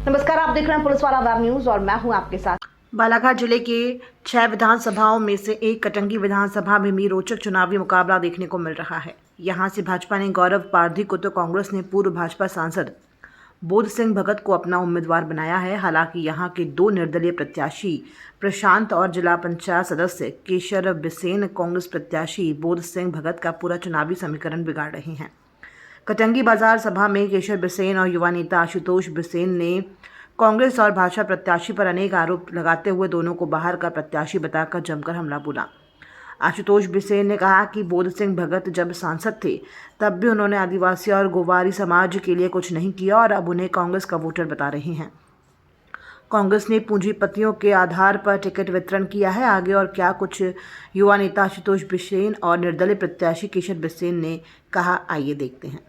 नमस्कार, आप देख रहे हैं पुलिस वाला वेब न्यूज और मैं हूं आपके साथ। बालाघाट जिले के 6 विधानसभाओं में से एक कटंगी विधानसभा में भी रोचक चुनावी मुकाबला देखने को मिल रहा है। यहां से भाजपा ने गौरव पारधी को तो कांग्रेस ने पूर्व भाजपा सांसद बोध सिंह भगत को अपना उम्मीदवार बनाया है। हालांकि यहां के 2 निर्दलीय प्रत्याशी प्रशांत और जिला पंचायत सदस्य केशर बिसेन कांग्रेस प्रत्याशी बोध सिंह भगत का पूरा चुनावी समीकरण बिगाड़ रहे हैं। कटंगी बाजार सभा में केशर बिसेन और युवा नेता आशुतोष बिसेन ने कांग्रेस और भाजपा प्रत्याशी पर अनेक आरोप लगाते हुए दोनों को बाहर का प्रत्याशी बताकर जमकर हमला बोला। आशुतोष बिसेन ने कहा कि बोध सिंह भगत जब सांसद थे तब भी उन्होंने आदिवासी और गोवारी समाज के लिए कुछ नहीं किया और अब उन्हें कांग्रेस का वोटर बता रहे हैं। कांग्रेस ने पूंजीपतियों के आधार पर टिकट वितरण किया है। आगे और क्या कुछ युवा नेता आशुतोष बिसेन और निर्दलीय प्रत्याशी केशर बिसेन ने कहा, आइए देखते हैं।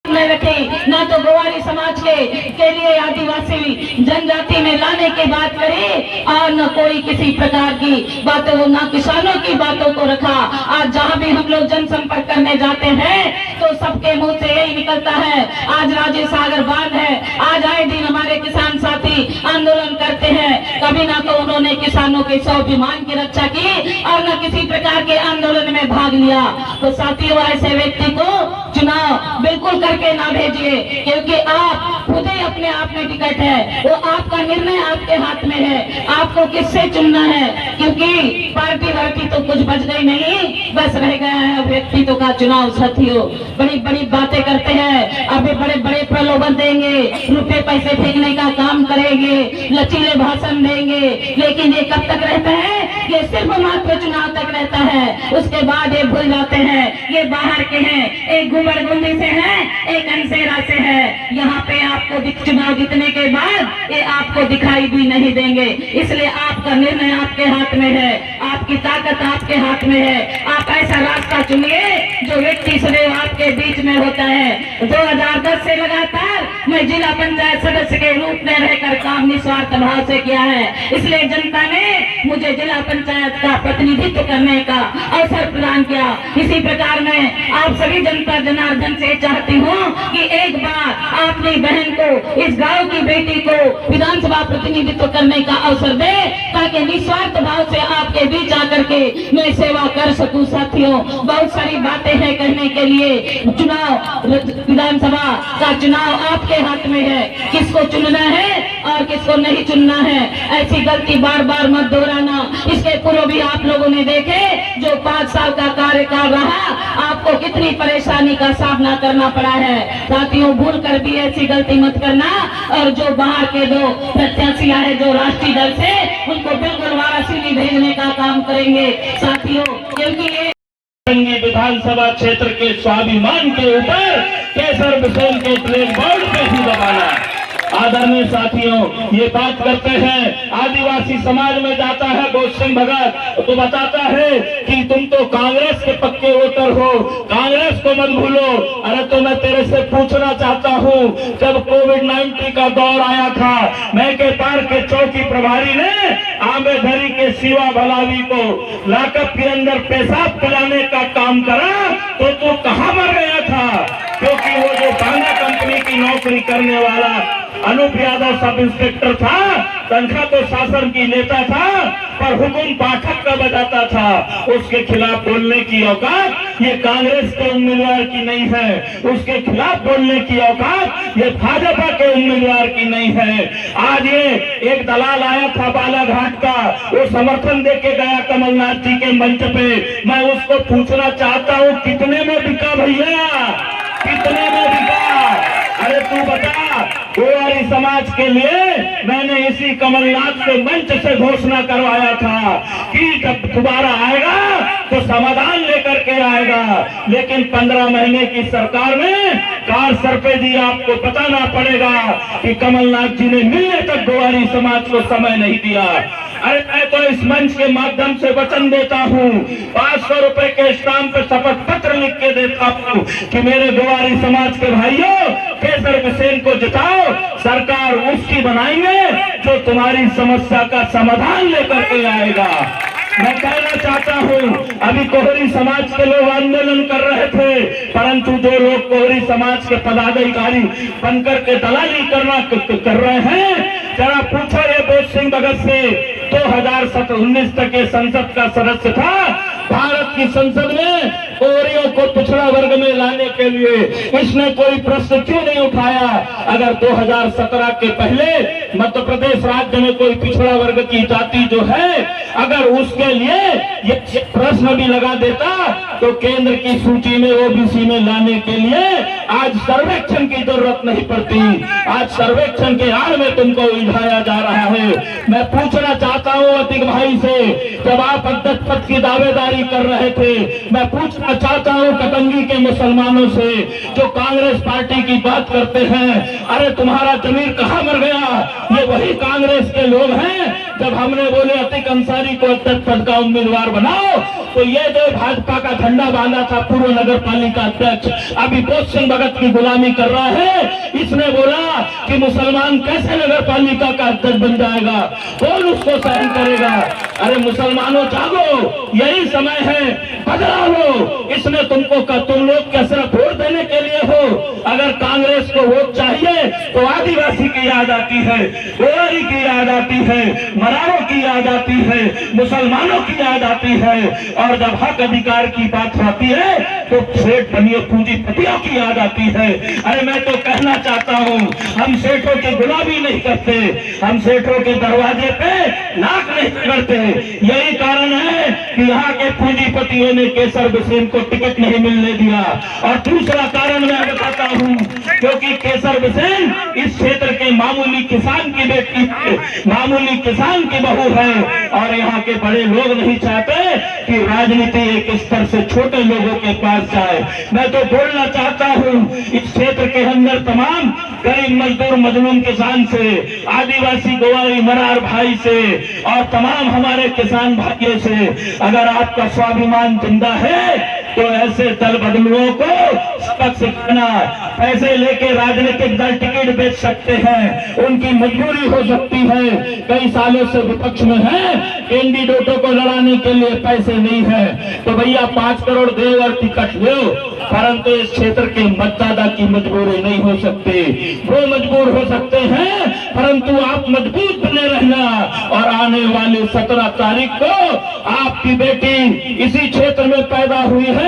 रखे ना तो गोवारी समाज के लिए आदिवासी जनजाति में लाने की बात करे और न कोई किसी प्रकार की बातों, ना किसानों की बातों को रखा। आज जहाँ भी हम लोग जनसंपर्क करने जाते हैं तो सबके मुंह से यही निकलता है, आज राजे सागर बांध है, आज आए दिन हमारे किसान साथी आंदोलन करते हैं। कभी ना तो उन्होंने किसानों के स्वाभिमान की रक्षा की और न किसी प्रकार के आंदोलन में भाग लिया। तो साथियों, ऐसे व्यक्ति को चुनाव बिल्कुल करके ना भेजिए, क्योंकि आप खुद ही अपने आप में टिकट है, वो आपका निर्णय आपके हाथ में है, आपको किससे चुनना है। क्योंकि पार्टी वार्टी तो कुछ बच गई नहीं, बस रह गया है व्यक्तित्व का चुनाव। साथियों, बड़ी बड़ी बातें करते हैं, अभी बड़े बड़े प्रलोभन देंगे, रुपए पैसे फेंकने का काम करेंगे, लचीले भाषण देंगे, लेकिन ये कब तक रहता है? ये सिर्फ मात्र चुनाव तक रहता है। उसके बाद ये भूल जाते हैं ये बाहर के हैं, एक गुमरगुंडी से है, एक अनसेरा से है। यहाँ पे आपको चुनाव जीतने के बाद ये आपको दिखाई भी नहीं देंगे। इसलिए आपका निर्णय आपके हाथ में है, आपकी ताकत आपके हाथ में है। आप ऐसा रास्ता चुनिए जो व्यक्ति सदैव आपके बीच में होता है। 2010 से लगातार मैं जिला पंचायत सदस्य के रूप में रहकर काम निस्वार्थ भाव से किया है। इसलिए जनता ने मुझे जिला पंचायत का प्रतिनिधित्व करने का अवसर प्रदान किया। इसी प्रकार मैं आप सभी जनता जनार्दन से चाहती हूँ कि एक बार अपनी बहन को, इस गांव की बेटी को विधानसभा प्रतिनिधित्व करने का अवसर दे, ताकि निस्वार्थ भाव से आपके बीच आकर के मैं सेवा कर सकूं। साथियों, बहुत सारी बातें हैं कहने के लिए। चुनाव, विधानसभा का चुनाव आपके हाथ में है, किसको चुनना है और किसको नहीं चुनना है। ऐसी गलती बार बार मत दोहराना। इसके पूर्व भी आप लोगों ने देखे, जो 5 साल का कार्यकाल रहा, आपको कितनी परेशानी का सामना करना पड़ा है। साथियों, भूल कर भी ऐसी गलती मत करना। और जो बाहर के 2 प्रत्याशी है जो राष्ट्रीय दल से, उनको बिल्कुल वाराणसी भेजने का काम करेंगे। साथियों, क्योंकि ये विधानसभा क्षेत्र के स्वाभिमान के ऊपर केशर बिसेन के ब्लैक बोर्ड पे ही दबाना। आदरणीय साथियों, ये बात करते हैं आदिवासी समाज में जाता है बोध सिंह भगत तो बताता है कि तुम तो कांग्रेस के पक्के वोटर हो, कांग्रेस को मत भूलो। अरे तो मैं तेरे से पूछना चाहता हूँ, जब कोविड-19 का दौर आया था, मैं के पार के चौकी प्रभारी ने आंबेधरी के शिवा भलावी को लॉकअप के अंदर पेशाब पिलाने का काम करा, तो तू कहाँ मर गया था? क्योंकि वो जो बांदा कंपनी की नौकरी करने वाला अनूप यादव सब इंस्पेक्टर था, तनख्वाह तो शासन की लेता था, पर हुकुम पाठक का बजाता था। उसके खिलाफ बोलने की औकात ये कांग्रेस के उम्मीदवार की नहीं है, उसके खिलाफ बोलने की औकात ये भाजपा के उम्मीदवार की नहीं है। आज ये एक दलाल आया था बालाघाट का, वो समर्थन देके गया कमलनाथ जी के मंच पे। मैं उसको पूछना चाहता हूँ, कितने में बिका भैया, कितने में बिका? अरे तू बता। गोवारी समाज के लिए मैंने इसी कमलनाथ से मंच से घोषणा करवाया था कि जब दोबारा आएगा तो समाधान लेकर के आएगा। लेकिन 15 महीने की सरकार में कार सर पे दी। आपको बताना पड़ेगा कि कमलनाथ जी ने मिलने तक गोवारी समाज को समय नहीं दिया। अरे मैं तो इस मंच के माध्यम से वचन देता हूँ, 500 रुपए के स्टाम्प पे शपथ पत्र लिख के देता हूँ कि मेरे गोवारी समाज के भाइयों, केशर बिसेन को जिताओ, सरकार उसकी बनाएंगे जो तुम्हारी समस्या का समाधान लेकर के आएगा। मैं कहना चाहता हूँ, अभी कोहरी समाज के लोग आंदोलन कर रहे थे, परंतु जो लोग कोहरी समाज के पदाधिकारी बनकर के दलाली कर रहे हैं, जरा पूछो ये बोध सिंह भगत से 2019 तक ये संसद का सदस्य था। भारत की संसद में कोहरियों को पिछड़ा वर्ग में लाने के लिए इसने कोई प्रश्न क्यों नहीं उठाया? अगर 2017 के पहले मध्य प्रदेश राज्य में कोई पिछड़ा वर्ग की जाति जो है, अगर उसके लिए ये प्रश्न भी लगा देता तो केंद्र की सूची में ओबीसी में लाने के लिए आज सर्वेक्षण की जरूरत नहीं पड़ती। आज सर्वेक्षण के आड़ में तुमको उलझाया जा रहा है। मैं पूछना चाहता हूँ अतिक भाई से, जब आप अध्यक्ष पद की दावेदारी कर रहे थे, मैं पूछना चाहता हूँ कटंगी के मुसलमानों से जो कांग्रेस पार्टी की बात करते हैं, अरे तुम्हारा जमीर कहाँ मर गया? ये वही कांग्रेस के लोग हैं जब हमने बोले अतिक अंसारी को अध्यक्ष पद का उम्मीदवार बनाओ, तो ये जो भाजपा का झंडा बांधा था पूर्व नगर पालिका अध्यक्ष, अभी बोध सिंह भगत की गुलामी कर रहा है। इसने बोला कि मुसलमान कैसे नगर पालिका का अध्यक्ष बन जाएगा, कौन उसको सहन करेगा? अरे मुसलमानों जागो, यही समय है, बदला लो। इसने तुमको तुम लोग क्या सिर्फ वोट देने के लिए हो? अगर कांग्रेस को वोट चाहिए तो आदिवासी की याद आती है, गोरी की याद आती है, मरारों की याद आती है, मुसलमानों की याद आती है, और जब हक अधिकार की बात आती है तो सेठ बनिए पूंजीपतियों की याद आती है। अरे मैं तो कहना चाहता हूँ, हम सेठों की गुलामी नहीं करते, हम सेठों के दरवाजे पे नाक नहीं करते। यही कारण है कि यहाँ के पूंजीपतियों ने केसर बिसेन को टिकट नहीं मिलने दिया। और दूसरा कारण मैं बताता हूँ, क्योंकि केसर बिसेन इस क्षेत्र के मामूली किसान की बेटी है, मामूली किसान की बहू है, और यहाँ के बड़े लोग नहीं चाहते कि राजनीति एक स्तर से छोटे लोगों के पास जाए। मैं तो बोलना चाहता हूँ इस क्षेत्र के अंदर तमाम गरीब मजदूर मजलूम किसान से, आदिवासी गोवारी मरार भाई से, और तमाम हमारे किसान भाइयों से, अगर आपका स्वाभिमान जिंदा है तो ऐसे दल बदलुओं को सबक सिखाना। पैसे लेके राजनीतिक दल टिकट बेच सकते हैं, उनकी मजबूरी हो सकती है, कई सालों से विपक्ष में है, कैंडिडेटों को लड़ाने के लिए पैसे नहीं है, तो भैया 5 करोड़ दे और टिकट लो, परंतु इस क्षेत्र के मतदाता की मजबूरी नहीं हो सकती। वो मजबूर हो सकते हैं, परंतु आप मजबूत बने रहना। और आने वाली 17 तारीख को आपकी बेटी इसी क्षेत्र में पैदा हुई है।